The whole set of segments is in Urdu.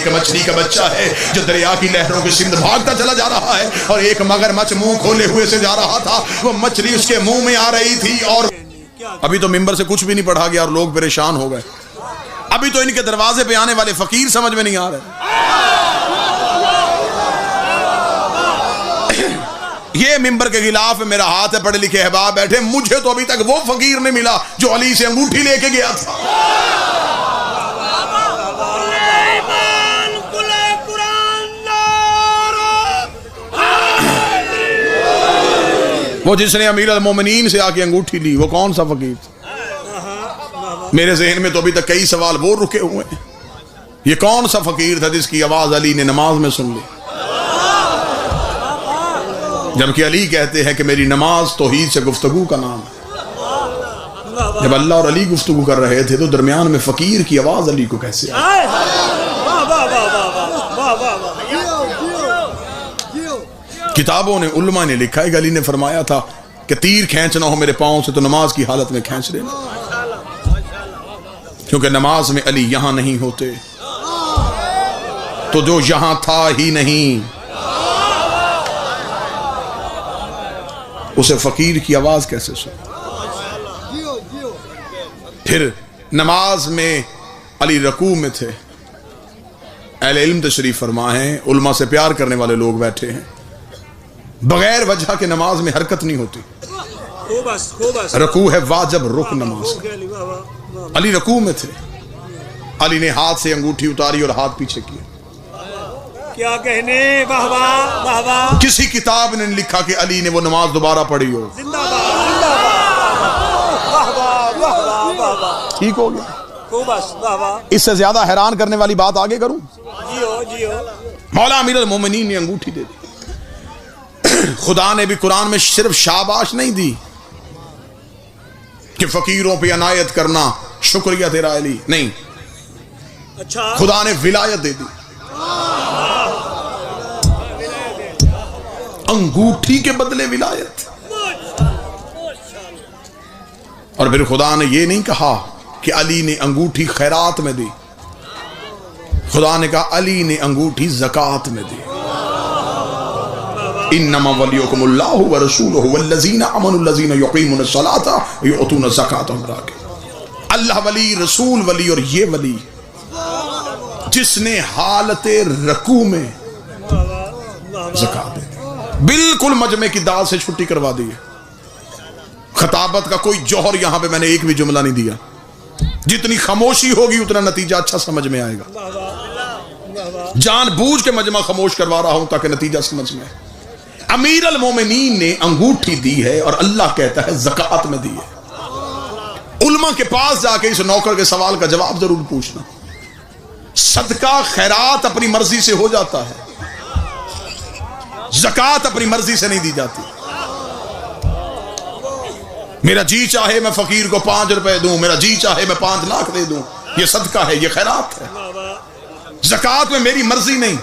ایک مچھلی کا بچہ ہے جو دریا کی لہروں کے سمت بھاگتا چلا جا رہا ہے، اور ایک مگرمچھ منہ کھولے ہوئے سے جا رہا تھا، وہ مچھلی اس کے منہ میں آ رہی تھی۔ اور ابھی تو ممبر سے کچھ بھی نہیں پڑھا گیا اور لوگ پریشان ہو گئے، ابھی تو ان کے دروازے پہ آنے والے فقیر سمجھ میں نہیں آ رہے۔ یہ ممبر کے غلاف میں میرا ہاتھ ہے، پڑھے لکھے احباب بیٹھے، مجھے تو ابھی تک وہ فقیر نہیں ملا جو علی سے انگوٹھی لے کے گیا تھا۔ وہ جس نے امیر المومنین سے آ کے انگوٹھی لی، وہ کون سا فقیر تھا؟ میرے ذہن میں تو ابھی تک کئی سوال وہ رکے ہوئے ہیں، یہ کون سا فقیر تھا جس کی آواز علی نے نماز میں سن لی؟ جبکہ علی کہتے ہیں کہ میری نماز توحید سے گفتگو کا نام ہے۔ جب اللہ اور علی گفتگو کر رہے تھے تو درمیان میں فقیر کی آواز علی کو کیسے آئی؟ کتابوں نے، علماء نے لکھا ہے کہ علی نے فرمایا تھا کہ تیر کھینچنا ہو میرے پاؤں سے تو نماز کی حالت میں کھینچ لینا، کیونکہ نماز میں علی یہاں نہیں ہوتے تو جو یہاں تھا ہی نہیں، اسے فقیر کی آواز کیسے سن؟ پھر نماز میں علی رکوع میں تھے، اہل علم تشریف فرما ہیں، علماء سے پیار کرنے والے لوگ بیٹھے ہیں، بغیر وجہ کے نماز میں حرکت نہیں ہوتی، رکوع ہے واجب رکن نماز کا۔ علی رکوع میں تھے، علی نے ہاتھ سے انگوٹھی اتاری اور ہاتھ پیچھے کیا۔ کیا کہنے، واہ واہ واہ واہ۔ کسی کتاب نے لکھا کہ علی نے وہ نماز دوبارہ پڑھی ہو۔ زندہ باد، زندہ باد، واہ واہ واہ واہ واہ واہ۔ ٹھیک ہو گیا؟ واہ واہ۔ اس سے زیادہ حیران کرنے والی بات آگے کروں؟ جیو جیو۔ مولا امیر المومنین نے انگوٹھی دے دی۔ خدا نے بھی قرآن میں صرف شاباش نہیں دی کہ فقیروں پہ عنایت کرنا شکریہ تیرا علی، نہیں، اچھا، خدا نے ولایت دے دی، انگوٹھی کے بدلے ولایت۔ اور پھر خدا نے یہ نہیں کہا کہ علی نے انگوٹھی خیرات میں دی، خدا نے کہا علی نے انگوٹھی زکوٰۃ میں دی۔ انما ولیکم اللہ ورسولہ والذین آمنوا الذین یقیمون الصلاۃ ویؤتون الزکاۃ۔ اللہ ولی، رسول ولی، اور یہ ولی جس نے حالت رکوع میں زکوٰۃ دے دی، بالکل مجمع کی داد سے چھٹی کروا دی ہے۔ خطابت کا کوئی جوہر یہاں پہ میں نے ایک بھی جملہ نہیں دیا، جتنی خاموشی ہوگی اتنا نتیجہ اچھا سمجھ میں آئے گا۔ جان بوجھ کے مجمع خاموش کروا رہا ہوں تاکہ نتیجہ سمجھ میں آئے۔ امیر المومنین نے انگوٹھی دی ہے اور اللہ کہتا ہے زکوٰۃ میں دی ہے۔ علماء کے پاس جا کے اس نوکر کے سوال کا جواب ضرور پوچھنا۔ صدقہ خیرات اپنی مرضی سے ہو جاتا ہے، زکوٰۃ اپنی مرضی سے نہیں دی جاتی۔ میرا جی چاہے میں فقیر کو 5 روپے دوں، میرا جی چاہے میں 5 لاکھ دے دوں، یہ صدقہ ہے، یہ خیرات ہے۔ زکوٰۃ میں میری مرضی نہیں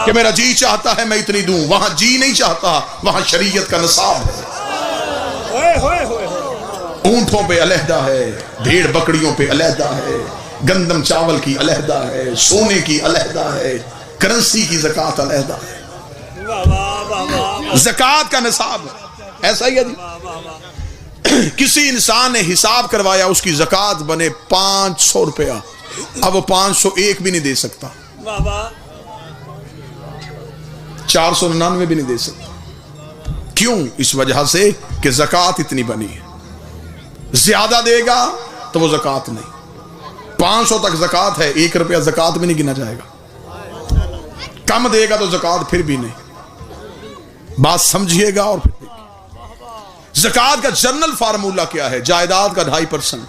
کہ میرا جی چاہتا ہے میں اتنی دوں، وہاں جی نہیں چاہتا، وہاں شریعت کا نصاب ہے۔ اونٹوں پہ علیحدہ ہے، بھیڑ بکریوں پہ علیحدہ ہے، گندم چاول کی علیحدہ ہے، سونے کی علیحدہ ہے، کرنسی کی زکوٰۃ علیحدہ ہے۔ زکوٰۃ کا نصاب ہے، ایسا ہی ہے جی۔ کسی انسان نے حساب کروایا، اس کی زکوٰۃ بنے 500 روپیہ، اب وہ 501 بھی نہیں دے سکتا، 499 بھی نہیں دے سکتا۔ کیوں؟ اس وجہ سے کہ زکوٰۃ اتنی بنی ہے، زیادہ دے گا تو وہ زکوٰۃ نہیں۔ 500 تک زکوٰۃ ہے، 1 روپیہ زکوٰۃ میں نہیں گنا جائے گا، کم دے گا تو زکوٰۃ پھر بھی نہیں۔ بات سمجھیے گا اور پھر دیکھیے۔ زکوٰۃ کا جنرل فارمولہ کیا ہے؟ جائیداد کا 2.5%۔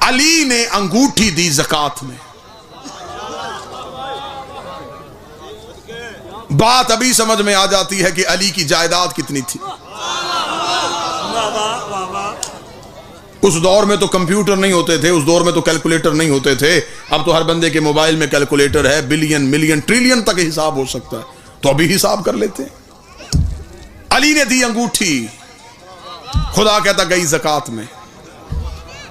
علی نے انگوٹھی دی زکوٰۃ میں، بات ابھی سمجھ میں آ جاتی ہے کہ علی کی جائیداد کتنی تھی۔ اس دور میں تو کمپیوٹر نہیں ہوتے تھے، اس دور میں تو کیلکولیٹر نہیں ہوتے تھے، اب تو ہر بندے کے موبائل میں کیلکولیٹر ہے، بلین ملین ٹریلین تک حساب ہو سکتا ہے، تو ابھی حساب کر لیتے ہیں۔ علی نے دی انگوٹھی، خدا کہتا گئی زکوٰۃ میں۔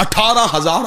18,000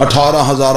18,000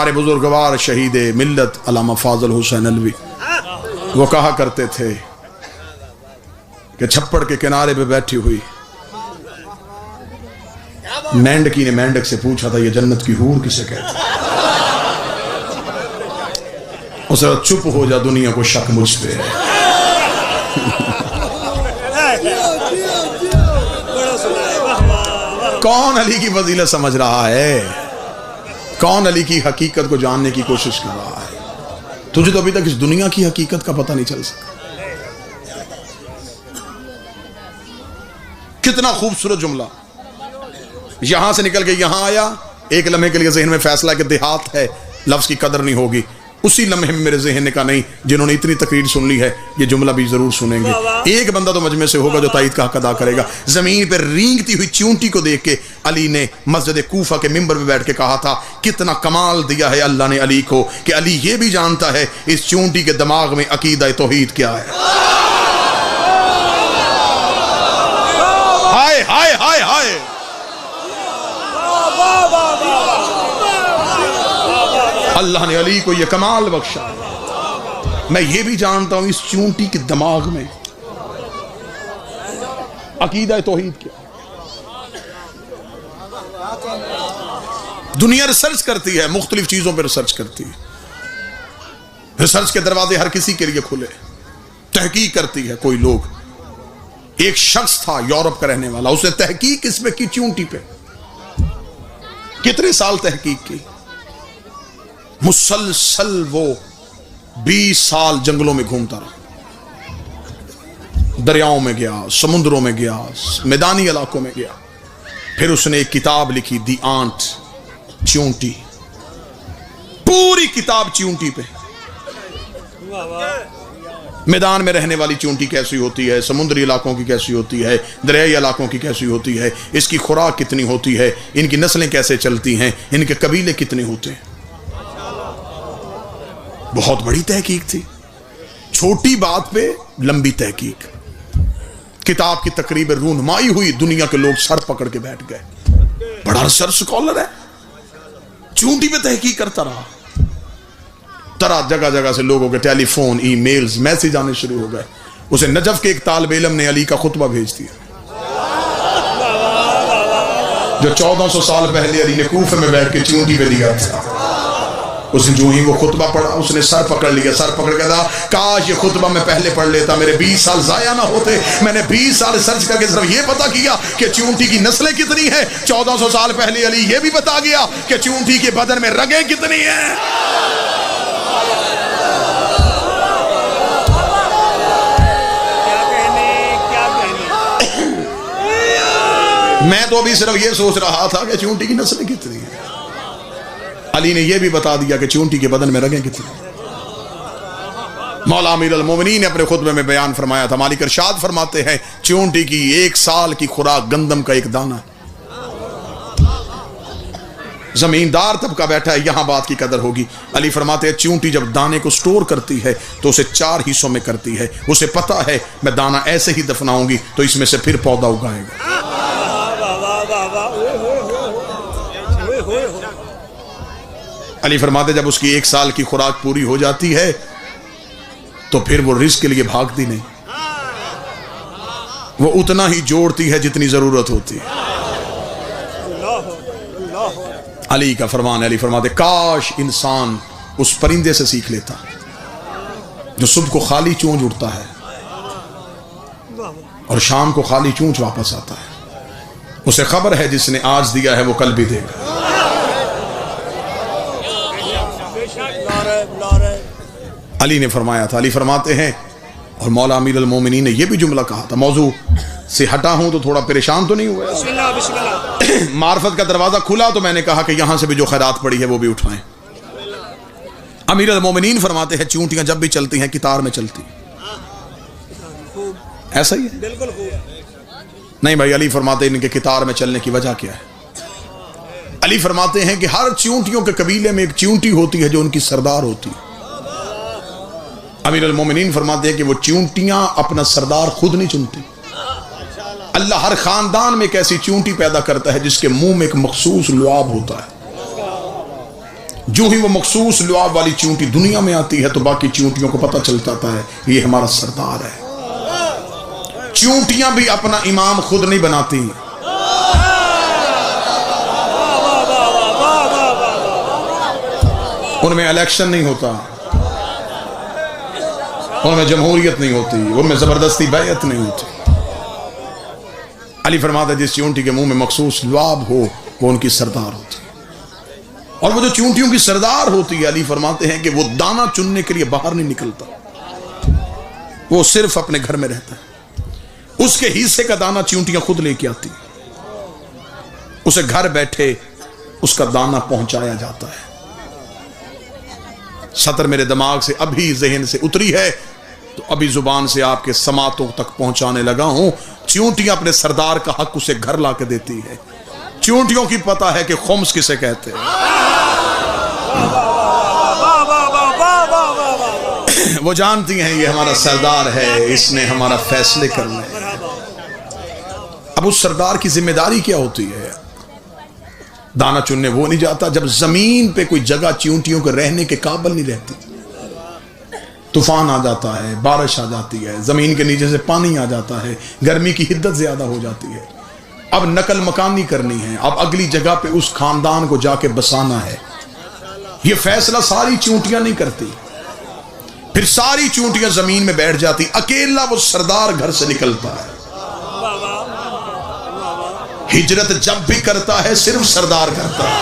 ہمارے بزرگوار شہید ملت علامہ فاضل حسین علوی وہ کہا کرتے تھے کہ چھپڑ کے کنارے پہ بیٹھی ہوئی مینڈکی نے مینڈک سے پوچھا تھا یہ جنت کی حور کسے کہتے ہیں؟ اسے چپ ہو جا دنیا کو شک مجھ پہ ہے۔ کون علی کی فضیلت سمجھ رہا ہے؟ کون علی کی حقیقت کو جاننے کی کوشش کر رہا ہے؟ تجھے تو ابھی تک اس دنیا کی حقیقت کا پتہ نہیں چل سکا۔ کتنا خوبصورت جملہ، یہاں سے نکل کے یہاں آیا، ایک لمحے کے لیے ذہن میں فیصلہ کہ دیہات ہے، لفظ کی قدر نہیں ہوگی، اسی لمحے میں میرے ذہن نے کہا نہیں، جنہوں نے اتنی تقریر سن لی ہے یہ جملہ بھی ضرور سنیں گے۔ ایک بندہ تو مجمع سے ہوگا جو تائید کا حق ادا کرے گا۔ زمین پر رینگتی ہوئی چونٹی کو دیکھ کے علی نے مسجد کوفہ کے ممبر پہ بیٹھ کے کہا تھا کتنا کمال دیا ہے اللہ نے علی کو کہ علی یہ بھی جانتا ہے اس چونٹی کے دماغ میں عقیدہ توحید کیا ہے۔ ہائے ہائے ہائے ہائے، اللہ نے علی کو یہ کمال بخشا۔ میں یہ بھی جانتا ہوں اس چونٹی کے دماغ میں عقیدہ توحید کیا۔ دنیا ریسرچ کرتی ہے، مختلف چیزوں پہ ریسرچ کرتی ہے، ریسرچ کے دروازے ہر کسی کے لیے کھلے، تحقیق کرتی ہے کوئی لوگ۔ ایک شخص تھا یورپ کا رہنے والا، اس نے تحقیق اس پہ کی چونٹی پہ، کتنے سال تحقیق کی، مسلسل وہ 20 سال جنگلوں میں گھومتا رہا، دریاؤں میں گیا، سمندروں میں گیا، میدانی علاقوں میں گیا۔ پھر اس نے ایک کتاب لکھی، دی آنٹ، چونٹی، پوری کتاب چونٹی پہ، میدان میں رہنے والی چونٹی کیسی ہوتی ہے، سمندری علاقوں کی کیسی ہوتی ہے، دریائی علاقوں کی کیسی ہوتی ہے، اس کی خوراک کتنی ہوتی ہے، ان کی نسلیں کیسے چلتی ہیں، ان کے قبیلے کتنے ہوتے ہیں۔ بہت بڑی تحقیق تھی، چھوٹی بات پہ لمبی تحقیق۔ کتاب کی تقریب رونمائی ہوئی، دنیا کے لوگ سر پکڑ کے بیٹھ گئے، بڑا ریسرچ سکولر ہے، چونٹی پہ تحقیق کرتا رہا۔ طرح جگہ جگہ سے لوگوں کے ٹیلی فون، ای میلز، میسیج آنے شروع ہو گئے۔ اسے نجف کے ایک طالب علم نے علی کا خطبہ بھیج دیا جو 1400 سال پہلے علی نے کوفے میں بیٹھ کے چونٹی پہ دیا تھا۔ اس نے جو ہی وہ خطبہ پڑھا، اس نے سر پکڑ لیا، سر پکڑ کے کہا کاش یہ خطبہ میں پہلے پڑھ لیتا، میرے 20 سال ضائع نہ ہوتے۔ میں نے 20 سال ریسرچ کر کے صرف یہ پتا کیا کہ چونٹی کی نسلیں کتنی ہیں۔ 1400 سال پہلے علی یہ بھی بتا گیا کہ چونٹی کے بدن میں رگیں کتنی ہیں۔ میں تو ابھی صرف یہ سوچ رہا تھا کہ چونٹی کی نسلیں کتنی ہیں، علی نے یہ بھی بتا دیا کہ چونٹی کے بدن میں رگیں کتنی ہیں۔ مولا امیر المومنین نے اپنے خطبے میں بیان فرمایا تھا، مالک ارشاد فرماتے ہیں چونٹی کی 1 سال کی خوراک گندم کا ایک دانہ ہے۔ زمیندار طبقہ بیٹھا ہے، یہاں بات کی قدر ہوگی۔ علی فرماتے ہیں چونٹی جب دانے کو سٹور کرتی ہے تو اسے 4 حصوں میں کرتی ہے، اسے پتا ہے میں دانہ ایسے ہی دفناؤں گی تو اس میں سے پھر پودا اگائے گا۔ علی فرماتے جب اس کی 1 سال کی خوراک پوری ہو جاتی ہے تو پھر وہ رزق کے لیے بھاگتی نہیں، وہ اتنا ہی جوڑتی ہے جتنی ضرورت ہوتی ہے۔ علی کا فرمان ہے، علی فرماتے کاش انسان اس پرندے سے سیکھ لیتا جو صبح کو خالی چونچ اٹھتا ہے اور شام کو خالی چونچ واپس آتا ہے۔ اسے خبر ہے جس نے آج دیا ہے وہ کل بھی دے گا۔ علی نے فرمایا تھا، علی فرماتے ہیں اور مولا امیر المومنین نے یہ بھی جملہ کہا تھا، موضوع سے ہٹا ہوں تو تھوڑا پریشان تو نہیں ہوا؟ بسم اللہ بسم اللہ۔ معرفت کا دروازہ کھلا تو میں نے کہا کہ یہاں سے بھی جو خیرات پڑی ہے وہ بھی اٹھائیں۔ امیر المومنین فرماتے ہیں چونٹیاں جب بھی چلتی ہیں کتار میں چلتی ہیں، ایسا ہی ہے؟ بالکل نہیں بھائی، علی فرماتے ہیں ان کے کتار میں چلنے کی وجہ کیا ہے؟ علی فرماتے ہیں کہ ہر چونٹیوں کے قبیلے میں ایک چونٹی ہوتی ہے جو ان کی سردار ہوتی ہے۔ امیر المومنین فرماتے ہیں کہ وہ چونٹیاں اپنا سردار خود نہیں چنتی، اللہ ہر خاندان میں ایک ایسی چونٹی پیدا کرتا ہے جس کے منہ میں ایک مخصوص لعاب ہوتا ہے، جو ہی وہ مخصوص لعاب والی چونٹی دنیا میں آتی ہے تو باقی چونٹیوں کو پتہ چل جاتا ہے یہ ہمارا سردار ہے۔ چونٹیاں بھی اپنا امام خود نہیں بناتی، ان میں الیکشن نہیں ہوتا، ان میں جمہوریت نہیں ہوتی، ان میں زبردستی بیعت نہیں ہوتی۔ علی فرماتا ہے جس چونٹی کے منہ میں مخصوص لعاب ہو وہ ان کی سردار ہوتی ہے، اور وہ جو چونٹیوں کی سردار ہوتی ہے علی فرماتے ہیں کہ وہ دانہ چننے کے لیے باہر نہیں نکلتا، وہ صرف اپنے گھر میں رہتا ہے، اس کے حصے کا دانہ چونٹیاں خود لے کے آتی، اسے گھر بیٹھے اس کا دانہ پہنچایا جاتا ہے۔ سطر میرے دماغ سے ابھی ذہن سے اتری ہے تو ابھی زبان سے آپ کے سماعتوں تک پہنچانے لگا ہوں۔ چونٹیاں اپنے سردار کا حق اسے گھر لا کے دیتی ہے۔ چونٹیوں کی پتہ ہے کہ خمس کسے کہتے ہیں، وہ جانتی ہیں یہ ہمارا سردار ہے، اس نے ہمارا فیصلے کرنے ہیں۔ اب اس سردار کی ذمہ داری کیا ہوتی ہے؟ دانہ چننے وہ نہیں جاتا جب زمین پہ کوئی جگہ چونٹیوں کے رہنے کے قابل نہیں رہتی، طوفان آ جاتا ہے، بارش آ جاتی ہے، زمین کے نیچے سے پانی آ جاتا ہے، گرمی کی حدت زیادہ ہو جاتی ہے، اب نقل مکانی کرنی ہے، اب اگلی جگہ پہ اس خاندان کو جا کے بسانا ہے، یہ فیصلہ ساری چونٹیاں نہیں کرتی، پھر ساری چونٹیاں زمین میں بیٹھ جاتی، اکیلا وہ سردار گھر سے نکلتا ہے۔ ہجرت جب بھی کرتا ہے صرف سردار کرتا ہے۔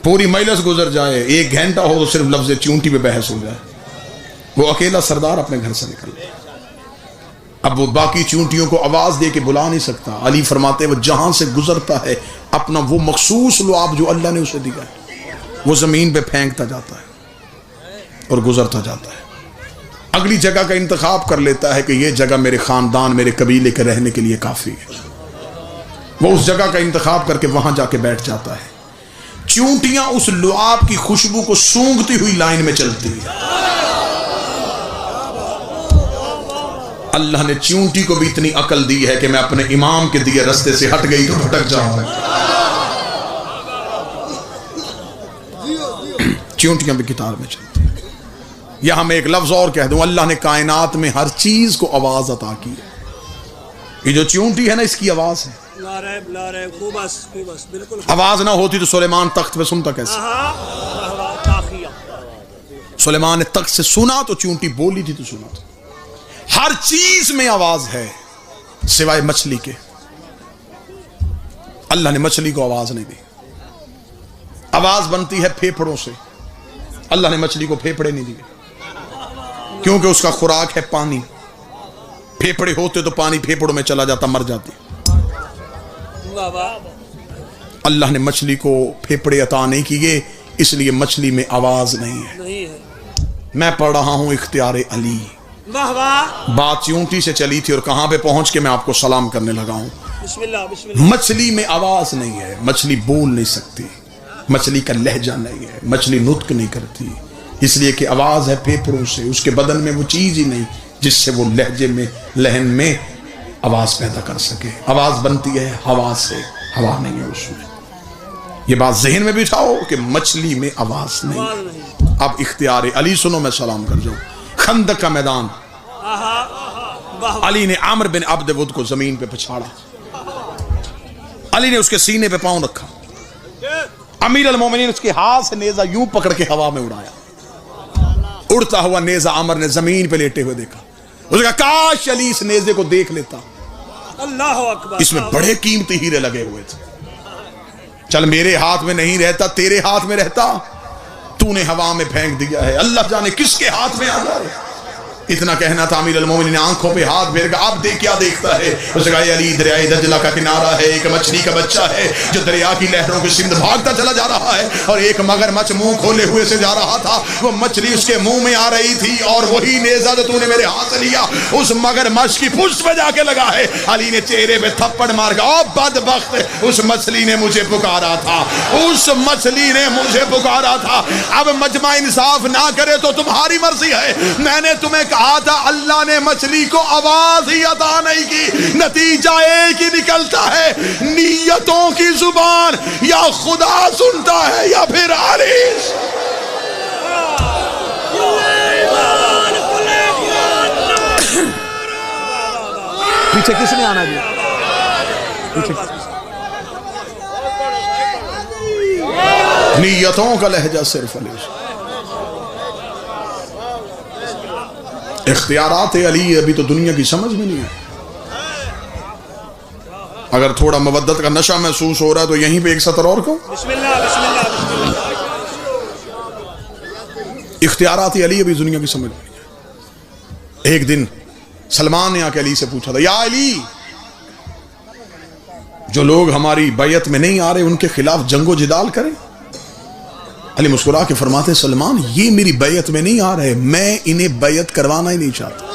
پوری مجلس گزر جائے، 1 گھنٹہ ہو تو صرف لفظ چونٹی پہ بحث ہو جائے، وہ اکیلا سردار اپنے گھر سے نکل جائے۔ اب وہ باقی چونٹیوں کو آواز دے کے بلا نہیں سکتا۔ علی فرماتے وہ جہاں سے گزرتا ہے اپنا وہ مخصوص لعاب جو اللہ نے اسے دیا ہے وہ زمین پہ پھینکتا جاتا ہے اور گزرتا جاتا ہے، اگلی جگہ کا انتخاب کر لیتا ہے کہ یہ جگہ میرے خاندان میرے قبیلے کے رہنے کے لیے کافی ہے، وہ اس جگہ کا انتخاب کر کے وہاں جا کے بیٹھ جاتا ہے۔ چونٹیاں اس لعاب کی خوشبو کو سونگتی ہوئی لائن میں چلتی ہیں۔ اللہ نے چونٹی کو بھی اتنی عقل دی ہے کہ میں اپنے امام کے دیے رستے سے ہٹ گئی تو بھٹک جاؤں گا۔ چونٹیاں بھی قطار میں چلتی ہیں۔ یہاں میں ایک لفظ اور کہہ دوں، اللہ نے کائنات میں ہر چیز کو آواز عطا کی ہے۔ یہ جو چونٹی ہے نا اس کی آواز ہے، آواز نہ ہوتی تو سلیمان تخت پہ سنتا کیسے؟ سلیمان نے تخت سے سنا تو چونٹی بولی تھی تو سنا تھا۔ ہر چیز میں آواز ہے سوائے مچھلی کے، اللہ نے مچھلی کو آواز نہیں دی۔ آواز بنتی ہے پھیپھڑوں سے، اللہ نے مچھلی کو پھیپھڑے نہیں دیے کیونکہ اس کا خوراک ہے پانی، پھیپھڑے ہوتے تو پانی پھیپھڑوں میں چلا جاتا، مر جاتی۔ اللہ نے مچھلی کو پھیپھڑے عطا نہیں کیے، اس لیے مچھلی میں آواز نہیں ہے۔ میں پڑھ رہا ہوں اختیار علی، بات چونٹی سے چلی تھی اور کہاں پہ پہنچ کے میں آپ کو سلام کرنے لگا ہوں۔ مچھلی میں آواز نہیں ہے، مچھلی بول نہیں سکتی، مچھلی کا لہجہ نہیں ہے، مچھلی نطق نہیں کرتی، اس لیے کہ آواز ہے پھیپھڑوں سے، اس کے بدن میں وہ چیز ہی نہیں جس سے وہ لہجے میں لہن میں آواز پیدا کر سکے۔ آواز بنتی ہے ہوا سے، ہوا نہیں ہے اس میں۔ یہ بات ذہن میں بٹھاؤ کہ مچھلی میں آواز نہیں۔ اب اختیار علی سنو، میں سلام کر جاؤں۔ خندق کا میدان، علی نے عامر بن عبد ود کو زمین پہ پچھاڑا، علی نے اس کے سینے پہ پاؤں رکھا، امیر المومنین اس کے ہاتھ سے نیزہ یوں پکڑ کے ہوا میں اڑایا، اڑتا ہوا نیزہ عامر نے زمین پہ لیٹے ہوئے دیکھا، اس نے کہا کاش علی اس نیزے کو دیکھ لیتا، اللہ اکبر، اس میں بڑے قیمتی ہیرے لگے ہوئے تھے، چل میرے ہاتھ میں نہیں رہتا تیرے ہاتھ میں رہتا، تو نے ہوا میں پھینک دیا ہے، اللہ جانے کس کے ہاتھ میں آ جائے۔ اتنا کہنا تھا، امیر المومنین نے آنکھوں پہ ہاتھ پھیر کہا اب دیکھ کیا دیکھتا ہے؟ اس نے کہا علی دریائے دجلہ کا کنارہ ہے، ایک مچھلی کا بچہ ہے جو دریا کی لہروں کی سمت بھاگتا چلا جا رہا ہے، اور ایک مگرمچھ منہ کھولے ہوئے سے جا رہا تھا، وہ مچھلی اس کے منہ میں آ رہی تھی اور وہی نیزہ جو تو نے میرے ہاتھ سے لیا اس مگرمچھ کی پشت پہ جا کے لگا ہے۔ علی نے چہرے پہ تھپڑ مار کہا او بدبخت، اس مچھلی نے مجھے پکارا تھا، اس مچھلی نے مجھے پکارا تھا، اب مجمع انصاف نہ کرے تو تمہاری مرضی ہے، میں نے تمہیں کہا تھا اللہ نے مچھلی کو آواز ہی عطا نہیں کی، نتیجہ ایک ہی نکلتا ہے، نیتوں کی زبان یا خدا سنتا ہے یا پھر حریص۔ پیچھے کس نے آنا جی؟ پیچھے نیتوں کا لہجہ صرف علی۔ اختیارات علی ابھی تو دنیا کی سمجھ میں نہیں ہے۔ اگر تھوڑا مودت کا نشہ محسوس ہو رہا ہے تو یہیں پہ ایک سطر اور کہو، بسم اللہ بسم اللہ بسم اللہ۔ اختیارات علی ابھی دنیا کی سمجھ میں نہیں ہے۔ ایک دن سلمان نے آ کے علی سے پوچھا تھا، یا علی، جو لوگ ہماری بیعت میں نہیں آ رہے ان کے خلاف جنگ و جدال کریں؟ علی مسکرا کے فرماتے، سلمان یہ میری بیعت میں نہیں آ رہے، میں انہیں بیعت کروانا ہی نہیں چاہتا۔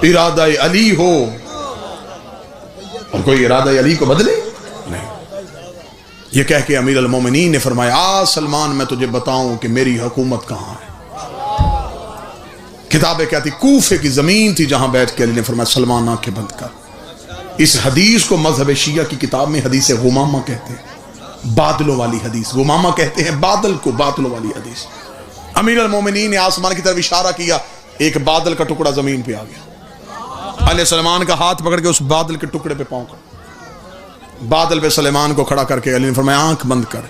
ارادہ علی ہو اور کوئی ارادہ علی کو بدلے نہیں۔ یہ کہہ کے امیر المومنین نے فرمایا، آ سلمان میں تجھے بتاؤں کہ میری حکومت کہاں ہے۔ کتابیں کہتی کوفے کی زمین تھی جہاں بیٹھ کے علی نے فرمایا، سلمان آنکھیں بند کر۔ اس حدیث کو مذہب شیعہ کی کتاب میں حدیث غمامہ کہتے ہیں، بادلوں والی حدیث۔ غمامہ کہتے ہیں بادل کو، بادلوں والی حدیث۔ امیر المومنین نے آسمان کی طرف اشارہ کیا، ایک بادل کا ٹکڑا زمین پہ آ گیا۔ علیہ سلمان کا ہاتھ پکڑ کے اس بادل کے ٹکڑے پہ پاؤں کر، بادل پہ سلیمان کو کھڑا کر کے علی نے فرمایا آنکھ بند کر۔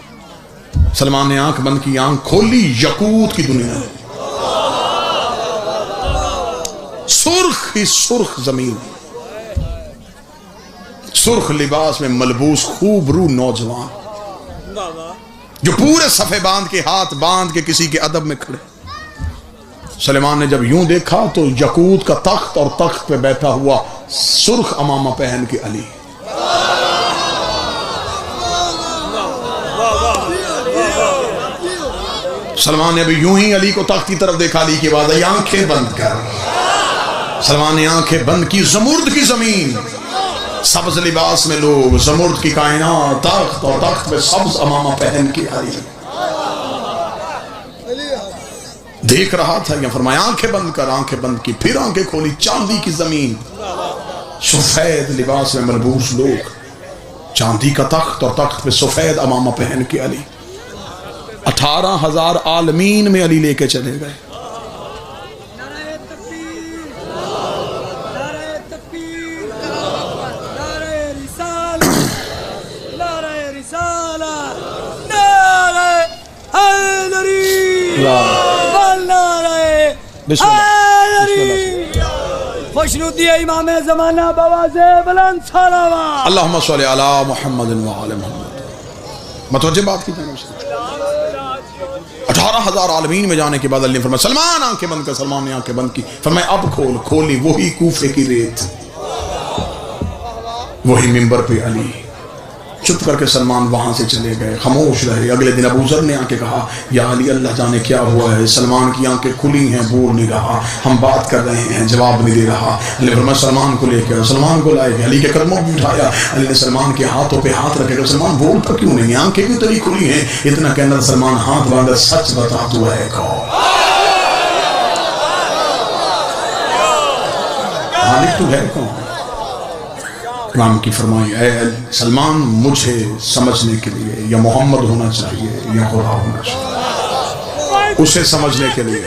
سلمان نے آنکھ بند کی، آنکھ کھولی، یقوت کی دنیا ہے، سرخ ہی سرخ زمین، سرخ لباس میں ملبوس خوبرو نوجوان جو پورے صفے باندھ کے، ہاتھ باندھ کے کسی کے ادب میں کھڑے۔ سلیمان نے جب یوں دیکھا تو یقوت کا تخت اور تخت پہ بیٹھا ہوا سرخ امامہ پہن کے علی۔ سلمان نے ابھی یوں ہی علی کو تخت کی طرف دیکھا، علی کی بات ہے آنکھیں بند کر۔ سلمان نے آنکھیں بند کی، زمرد کی زمین، سبز لباس میں لوگ، زمرد کی کائنات، تخت اور تخت پہ سبز امامہ پہن کے علی دیکھ رہا تھا۔ یا فرمایا آنکھیں بند کر، آنکھیں بند کی، پھر آنکھیں کھولی، چاندی کی زمین، سفید لباس میں ملبوس لوگ، چاندی کا تخت اور تخت پہ سفید امامہ پہن کے علی۔ 18,000 عالمین میں علی لے کے چلے گئے۔ بسم اللہ خوشنودی امام زمانہ بواز بلند صلوات اللہم صلی علی محمد وعلی محمد۔ متوجہ بات کی جانب سے 18,000 عالمین میں جانے کے بعد اللہ نے فرمایا سلمان آنکھیں بند کر۔ سلمان نے آنکھیں بند کی، فرمایا اب کھول۔ کھولی، وہی کوفے کی ریت، وہی منبر پہ علی۔ چپ کر کے سلمان وہاں سے چلے گئے، خاموش رہے۔ اگلے دن ابو ذر نے آ کے کہا، یا علی اللہ جانے کیا ہوا ہے؟ سلمان کی آنکھیں کھلی ہیں، بول نہیں رہا، ہم بات کر رہے ہیں، جواب نہیں دے رہا۔ علی فرمایا سلمان کو لے کے، سلمان کو لائے گئے، علی کے قدموں پہ اٹھایا، علی نے سلمان کے ہاتھوں پہ ہاتھ رکھے، سلمان بولتا کیوں نہیں؟ آنکھیں کیوں تیری کھلی ہیں؟ اتنا کہنا سلمان ہاتھ باندھا، سچ بتا تو ہے کون؟ مالک تو ہے کون؟ امام کی فرمائی، اے سلمان مجھے سمجھنے کے لیے یا محمد ہونا چاہیے یا خدا ہونا چاہیے، اسے سمجھنے کے لیے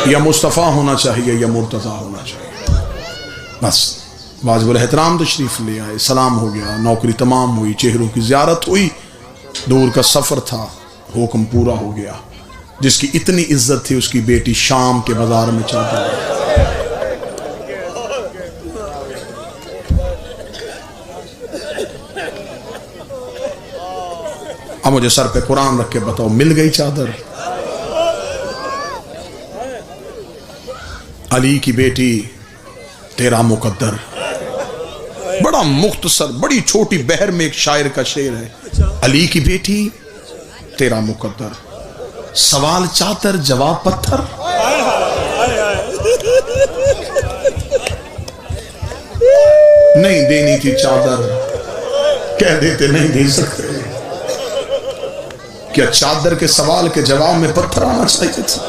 یا مصطفیٰ ہونا چاہیے یا مرتضیٰ ہونا چاہیے۔ بس واجب الاحترام تشریف لے آئے، سلام ہو گیا، نوکری تمام ہوئی، چہروں کی زیارت ہوئی، دور کا سفر تھا، حکم پورا ہو گیا۔ جس کی اتنی عزت تھی اس کی بیٹی شام کے بازار میں چاہتا ہے۔ اب مجھے سر پہ قرآن رکھ کے بتاؤ، مل گئی چادر؟ علی کی بیٹی تیرا مقدر، بڑا مختصر، بڑی چھوٹی بحر میں ایک شاعر کا شعر ہے، علی کی بیٹی تیرا مقدر، سوال چادر جواب پتھر۔ نہیں دینی تھی چادر، کہہ دیتے نہیں دے سکتے، کیا چادر کے سوال کے جواب میں پتھر آنا چاہیے تھا؟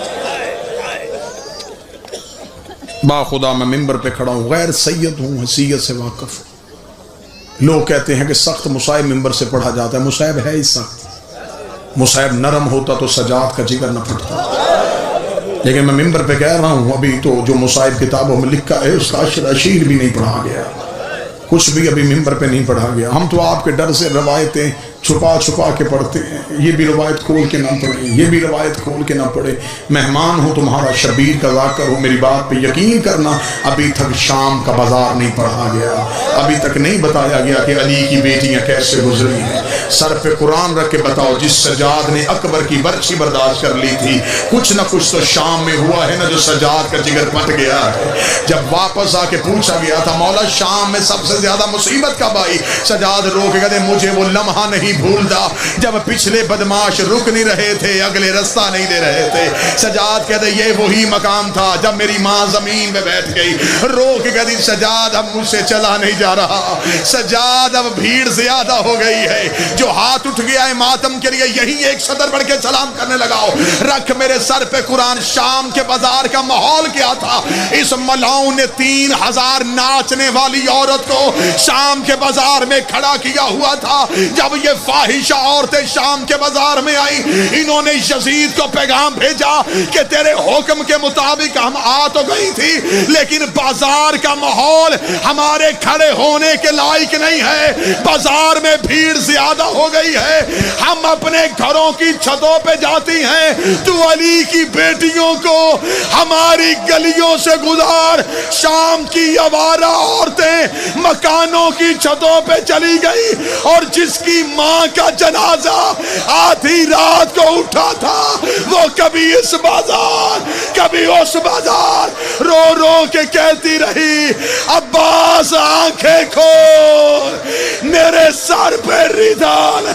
با خدا میں ممبر پہ کھڑا ہوں، غیر سید ہوں، حیثیت سے واقف ہوں۔ لوگ کہتے ہیں کہ سخت مصائب ممبر سے پڑھا جاتا ہے، مصائب ہے ہی سخت، مصائب نرم ہوتا تو سجاد کا جگر نہ پھٹتا۔ لیکن میں ممبر پہ کہہ رہا ہوں ابھی تو جو مصائب کتابوں میں لکھا ہے اس کا اشیر بھی نہیں پڑھا گیا، کچھ بھی ابھی ممبر پہ نہیں پڑھا گیا۔ ہم تو آپ کے ڈر سے روایتیں چھپا چھپا کے پڑھتے ہیں، یہ بھی روایت کھول کے نہ پڑھیں، یہ بھی روایت کھول کے نہ پڑھیں۔ مہمان ہو تمہارا شبیر کا ذاکر ہو، میری بات پہ یقین کرنا، ابھی تک شام کا بازار نہیں پڑھا گیا، ابھی تک نہیں بتایا گیا کہ علی کی بیٹیاں کیسے گزری ہیں۔ سر پہ قرآن رکھ کے بتاؤ، جس سجاد نے اکبر کی برچھی برداشت کر لی تھی، کچھ نہ کچھ تو شام میں ہوا ہے نا جو سجاد کا جگر پھٹ گیا ہے۔ جب واپس آ کے پوچھا گیا تھا مولا شام میں سب سے زیادہ مصیبت کب آئی، سجاد رو کے کہتے مجھے وہ لمحہ نہیں بھولتا جب پچھلے بدماش رک نہیں رہے تھے، اگلے رستہ نہیں دے رہے تھے۔ سجاد کہتے یہ وہی مقام تھا جب میری ماں زمین میں بیٹھ گئی، رو کے کہتی سجاد اب مجھ سے چلا نہیں جا رہا، سجاد اب بھیڑ زیادہ ہو گئی ہے، جو ہاتھ اٹھ گیا ہے ماتم کے لیے یہی ایک صدر بڑھ کے سلام کرنے لگاؤ، رکھ میرے سر پہ قرآن۔ شام کے بازار کا ماحول کیا تھا، اس ملاؤں نے 3000 ناچنے والی عورت کو شام کے بازار میں کھڑا کیا ہوا تھا۔ جب یہ فاحشہ عورتیں شام کے بازار میں آئی، انہوں نے یزید کو پیغام بھیجا کہ تیرے حکم کے مطابق ہم آ تو گئی تھی لیکن بازار کا ماحول ہمارے کھڑے ہونے کے لائق نہیں ہے، بازار میں بھیڑ زیادہ ہو گئی ہے، ہم اپنے گھروں کی چھتوں پہ جاتی ہیں، تو علی کی بیٹیوں کو ہماری گلیوں سے گزار۔ شام کی آوارہ عورتیں مکانوں کی چھتوں پہ چلی گئی، اور جس کی ماں کا جنازہ آدھی رات کو اٹھا تھا وہ کبھی اس بازار کبھی اس بازار رو رو کے کہتی رہی عباس آنکھیں کھول، میرے سر پہ ردان